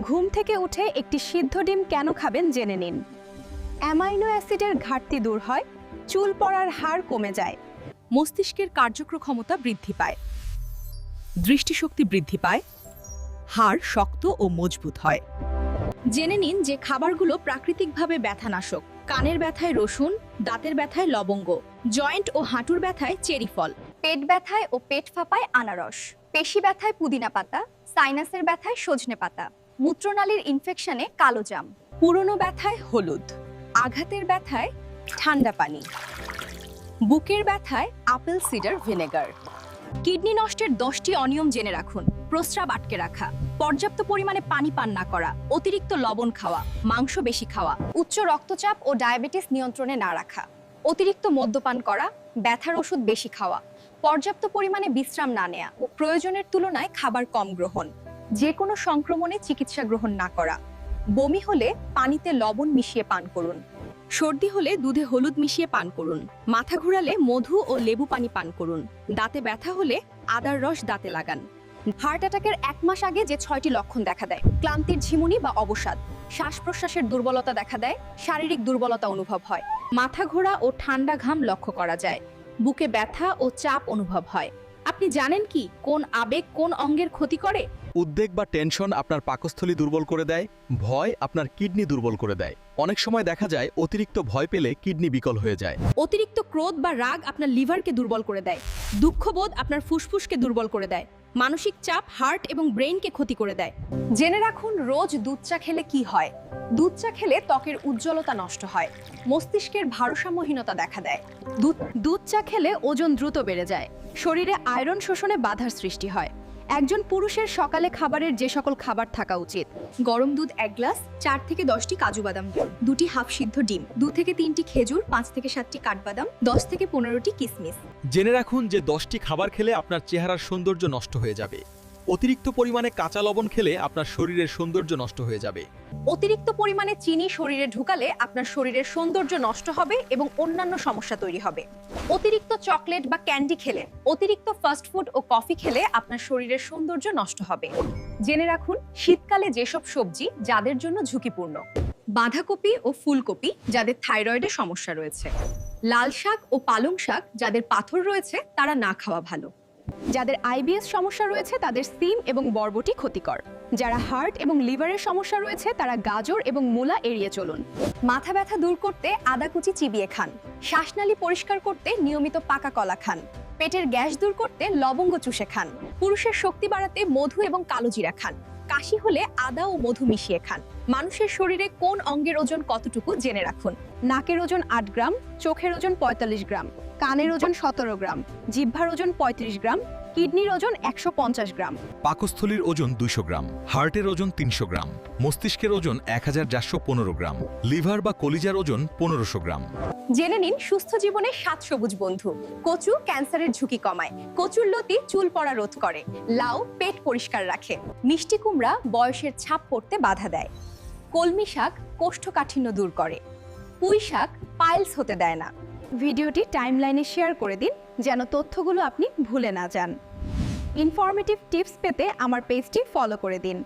ঘুম থেকে উঠে একটি সিদ্ধ ডিম কেন খাবেন জেনে নিন। অ্যামাইনো অ্যাসিডের ঘাটতি দূর হয়, চুল পড়ার হার কমে যায়, মস্তিষ্কের কার্যক্ষমতা বৃদ্ধি পায়, দৃষ্টিশক্তি বৃদ্ধি পায়, হাড় শক্ত ও মজবুত হয়। জেনে নিন যে খাবারগুলো প্রাকৃতিকভাবে ব্যথানাশক। কানের ব্যথায় রসুন, দাঁতের ব্যথায় লবঙ্গ, জয়েন্ট ও হাঁটুর ব্যথায় চেরি ফল, পেট ব্যথায় ও পেট ফাঁপায় আনারস, পেশি ব্যথায় পুদিনা পাতা, সাইনাসের ব্যথায় সজনে পাতা, মূত্রনালীর ইনফেকশনে কালো জাম, পুরনো ব্যথায় হলুদ, আঘাতের ব্যথায় ঠান্ডা পানি, বুকের ব্যথায় আপেল সিডার ভিনেগার। কিডনি নষ্টের 10টি অনিয়ম জেনে রাখুন। প্রস্রাব আটকে রাখা, পর্যাপ্ত পরিমাণে পানি পান না করা, অতিরিক্ত লবণ খাওয়া, মাংস বেশি খাওয়া, উচ্চ রক্তচাপ ও ডায়াবেটিস নিয়ন্ত্রণে না রাখা, অতিরিক্ত মদ্যপান করা, ব্যথার ওষুধ বেশি খাওয়া, পর্যাপ্ত পরিমাণে বিশ্রাম না নেওয়া ও প্রয়োজনের তুলনায় খাবার কম গ্রহণ, যে কোনো সংক্রমণে চিকিৎসা গ্রহণ না করা, বমি হলে পানিতে লবণ মিশিয়ে পান করুন, সর্দি হলে দুধে হলুদ মিশিয়ে পান করুন, মাথা ঘোরালে মধু ও লেবু পানি পান করুন, দাঁতে ব্যথা হলে আদার রস দাঁতে লাগান। হার্ট অ্যাটাকের 1 মাস আগে যে 6টি লক্ষণ দেখা দেয়: ক্লান্তির ঝিমুনি বা অবসাদ, শ্বাস প্রশ্বাসের দুর্বলতা দেখা দেয়, শারীরিক দুর্বলতা অনুভব হয়, মাথা ঘোরা ও ঠান্ডা ঘাম লক্ষ্য করা যায়, বুকে ব্যথা ও চাপ অনুভব হয়। আপনি জানেন কি কোন আবেগ কোন অঙ্গের ক্ষতি করে? উদ্বেগ বা টেনশন আপনার পাকস্থলী দুর্বল করে দেয়, ভয় আপনার কিডনি দুর্বল করে দেয়। অনেক সময় দেখা যায় অতিরিক্ত ভয় পেলে কিডনি বিকল হয়ে যায়। অতিরিক্ত ক্রোধ বা রাগ আপনার লিভারকে দুর্বল করে দেয়, দুঃখবোধ আপনার ফুসফুসকে দুর্বল করে দেয়, মানসিক চাপ হার্ট এবং ব্রেইনকে ক্ষতি করে দেয়। জেনে রাখুন রোজ দুধ চা খেলে কি হয়। দুধ চা খেলে ত্বকের উজ্জ্বলতা নষ্ট হয়, মস্তিষ্কের ভারসাম্যহীনতা দেখা দেয়, দুধ চা খেলে ওজন দ্রুত বেড়ে যায়, শরীরে আয়রন শোষণে বাধার সৃষ্টি হয়। একজন পুরুষের সকালে খাবারের যে সকল খাবার থাকা উচিত: গরম দুধ 1 গ্লাস, 4 থেকে 10টি কাজু বাদাম, 2টি হাফ সিদ্ধ ডিম, 2 থেকে 3টি খেজুর, 5 থেকে 7টি কাঠবাদাম, 10 থেকে 15টি কিশমিশ। জেনে রাখুন যে 10টি খাবার খেলে আপনার চেহারার সৌন্দর্য নষ্ট হয়ে যাবে। অতিরিক্ত পরিমাণে কাঁচা লবণ খেলে আপনার শরীরের সৌন্দর্য নষ্ট হয়ে যাবে। অতিরিক্ত পরিমাণে চিনি শরীরে ঢুকালে আপনার শরীরের সৌন্দর্য নষ্ট হবে এবং অন্যান্য সমস্যা তৈরি হবে। অতিরিক্ত চকলেট বা ক্যান্ডি খেলে, অতিরিক্ত ফাস্ট ফুড ও কফি খেলে আপনার শরীরের সৌন্দর্য নষ্ট হবে। জেনে রাখুন শীতকালে যেসব সবজি যাদের জন্য ঝুঁকিপূর্ণ: বাঁধাকপি ও ফুলকপি যাদের থাইরয়েডের সমস্যা রয়েছে, লাল শাক ও পালং শাক যাদের পাথর রয়েছে তারা না খাওয়া ভালো, যাদের আইবিএস সমস্যা রয়েছে তাদের সিম এবং বরবটি ক্ষতিকর, যারা হার্ট এবং লিভারের সমস্যা রয়েছে তারা গাজর এবং মূলা এড়িয়ে চলুন। মাথা ব্যথা দূর করতে আদা কুচি চিবিয়ে খান, শ্বাসনালী পরিষ্কার করতে নিয়মিত পাকা কলা খান, পেটের গ্যাস দূর করতে লবঙ্গ চুষে খান, পুরুষের শক্তি বাড়াতে মধু এবং কালোজিরা খান, কাশি হলে আদা ও মধু মিশিয়ে খান। মানুষের শরীরে কোন অঙ্গের ওজন কতটুকু জেনে রাখুন। নাকের ওজন 8 গ্রাম, চোখের ওজন 45 গ্রাম, কানের ওজন 17 গ্রাম, জিহ্বার ওজন 35 গ্রাম, কিডনির ওজন 150 গ্রাম, পাকস্থলীর ওজন 200 গ্রাম, হার্টের ওজন 300 গ্রাম, মস্তিষ্কের ওজন 1415 গ্রাম, লিভার বা কলিজার ওজন 1500 গ্রাম। জেনে নিন সুস্থ জীবনে 7 সবুজ বন্ধু। কচু ক্যান্সারের ঝুঁকি কমায়, কচুর লতি চুল পড়া রোধ করে, লাউ পেট পরিষ্কার রাখে, মিষ্টি কুমড়া বয়সের ছাপ পড়তে বাধা দেয়, কলমি শাক কোষ্ঠকাঠিন্য দূর করে, পুঁই শাক পাইলস হতে দেয় না। ভিডিওটি টাইমলাইনে শেয়ার করে দিন যেন তথ্যগুলো আপনি ভুলে না যান। ইনফরমেটিভ টিপস পেতে আমার পেজটি ফলো করে দিন।